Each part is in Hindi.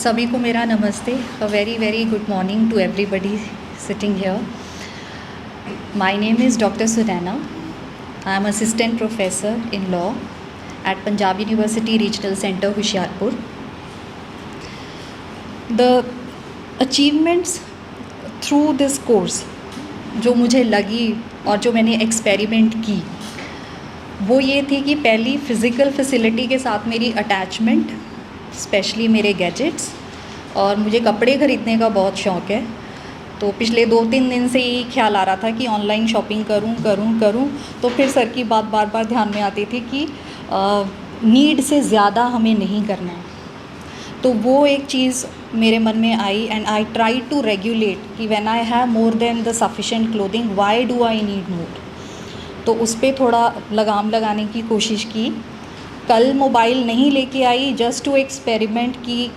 सभी को मेरा नमस्ते. A very very good morning to everybody sitting here. My name is Dr. Sunaina. I am assistant professor in law at Punjab University Regional Center, Hoshiarpur. The achievements through this course जो मुझे लगी और जो मैंने एक्सपेरिमेंट की वो ये थी कि पहली फ़िज़िकल फैसिलिटी के साथ मेरी अटैचमेंट, स्पेशली मेरे गैजेट्स. और मुझे कपड़े ख़रीदने का बहुत शौक़ है, तो पिछले 2-3 दिन से ही ख्याल आ रहा था कि ऑनलाइन शॉपिंग करूं. तो फिर सर की बात बार बार ध्यान में आती थी कि नीड से ज़्यादा हमें नहीं करना है. तो वो एक चीज़ मेरे मन में आई and I try to regulate कि when I have more than the sufficient clothing why do I need more. तो उस पर थोड़ा लगाम लगाने की कोशिश की. कल मोबाइल नहीं लेके आई, जस्ट टू एक्सपेरिमेंट कि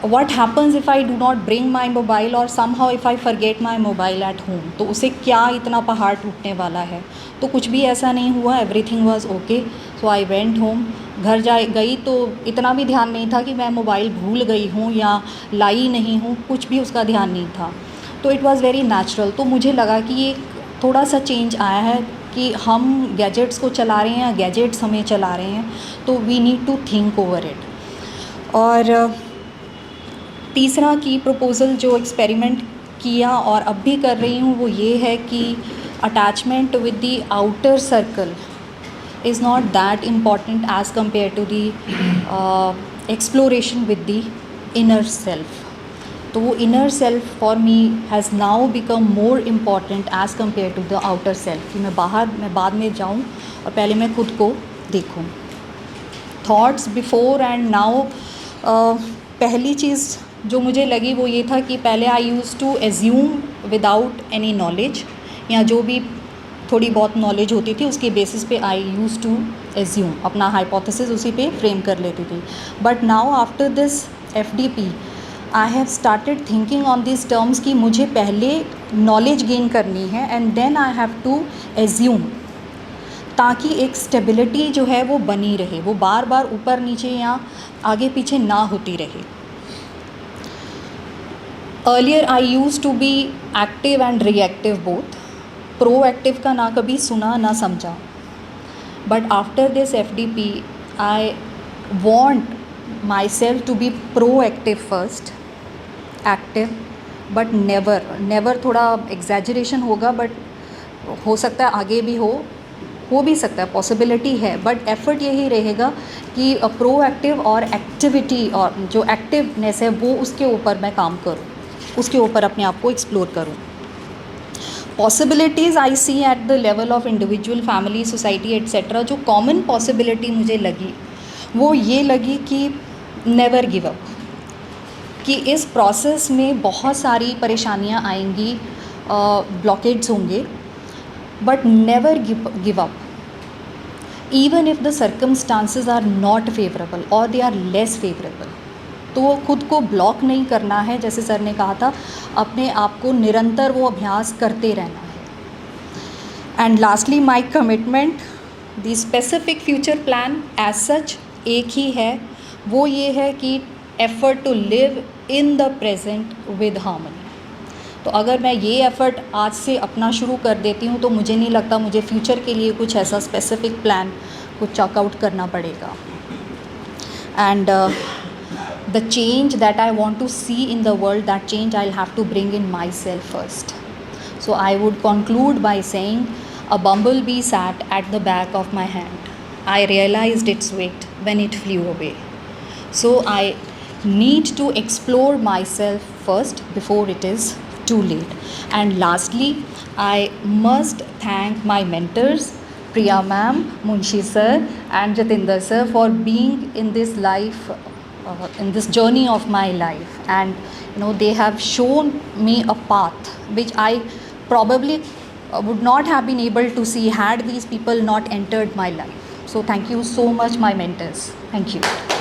what happens if I do not bring my mobile और somehow if I forget my mobile at home. तो उसे क्या इतना पहाड़ टूटने वाला है. तो कुछ भी ऐसा नहीं हुआ, everything was okay. So I went home. घर गई तो इतना भी ध्यान नहीं था कि मैं मोबाइल भूल गई हूँ या लाई नहीं हूँ, कुछ भी उसका ध्यान नहीं था. तो इट वाज़ वेरी नेचुरल. तो मुझे लगा कि ये थोड़ा सा चेंज आया है कि हम गैजेट्स को चला रहे हैं या गैजेट्स हमें चला रहे हैं, तो we need to think over it. और तीसरा की प्रपोज़ल जो एक्सपेरिमेंट किया और अब भी कर रही हूँ वो ये है कि attachment with the outer circle is not that important as compare to the exploration with the inner self. तो वो inner self for me has now become more important as compare to the outer self. कि मैं बाद में जाऊँ और पहले मैं खुद को देखूँ. थॉट्स बिफोर एंड नाउ, पहली चीज़ जो मुझे लगी वो ये था कि पहले I use to assume without any knowledge, या जो भी थोड़ी बहुत नॉलेज होती थी उसके बेसिस पे आई यूज़ टू एज्यूम, अपना हाइपोथेसिस उसी पे फ्रेम कर लेती थी. But now after this FDP I have started thinking on this terms कि मुझे पहले नॉलेज गेन करनी है and then I have to assume, ताकि एक स्टेबिलिटी जो है वो बनी रहे, वो बार बार ऊपर नीचे या आगे पीछे ना होती रहे. Earlier I used to be active and reactive both. Proactive का ना कभी सुना ना समझा. But after this FDP, I want myself to be proactive first, active, but never थोड़ा exaggeration होगा, but हो सकता है आगे भी हो भी सकता है, पॉसिबिलिटी है. बट एफ़र्ट यही रहेगा कि प्रोएक्टिव और एक्टिविटी और जो एक्टिवनेस है वो उसके ऊपर मैं काम करूँ, उसके ऊपर अपने आप को एक्सप्लोर करूँ. Possibilities I see at the level of individual, family, society etcetera. जो कॉमन पॉसिबिलिटी मुझे लगी वो ये लगी कि नेवर गिव अप. कि इस प्रोसेस में बहुत सारी परेशानियाँ आएंगी, ब्लॉकेड्स होंगे, but never give up even if the circumstances are not favorable or they are less favorable. तो वो खुद को ब्लॉक नहीं करना है, जैसे सर ने कहा था, अपने आप को निरंतर वो अभ्यास करते रहना है. And lastly my commitment, the specific future plan as such एक ही है, वो ये है कि effort to live in the present with harmony. तो अगर मैं ये एफ़र्ट आज से अपना शुरू कर देती हूँ तो मुझे नहीं लगता मुझे फ्यूचर के लिए कुछ ऐसा स्पेसिफिक प्लान कुछ चॉकआउट करना पड़ेगा. And the change that I want to see in the world, that change I have to bring in my self first. So I would conclude by saying, a bumblebee sat at the back of my hand. I realized its weight when it flew away. So I need to explore myself first before it is too late. And lastly, I must thank my mentors, Priya ma'am, Munshi sir and Jatinder sir, for being in this life, in this journey of my life. And they have shown me a path which I probably would not have been able to see had these people not entered my life. So thank you so much, my mentors. Thank you.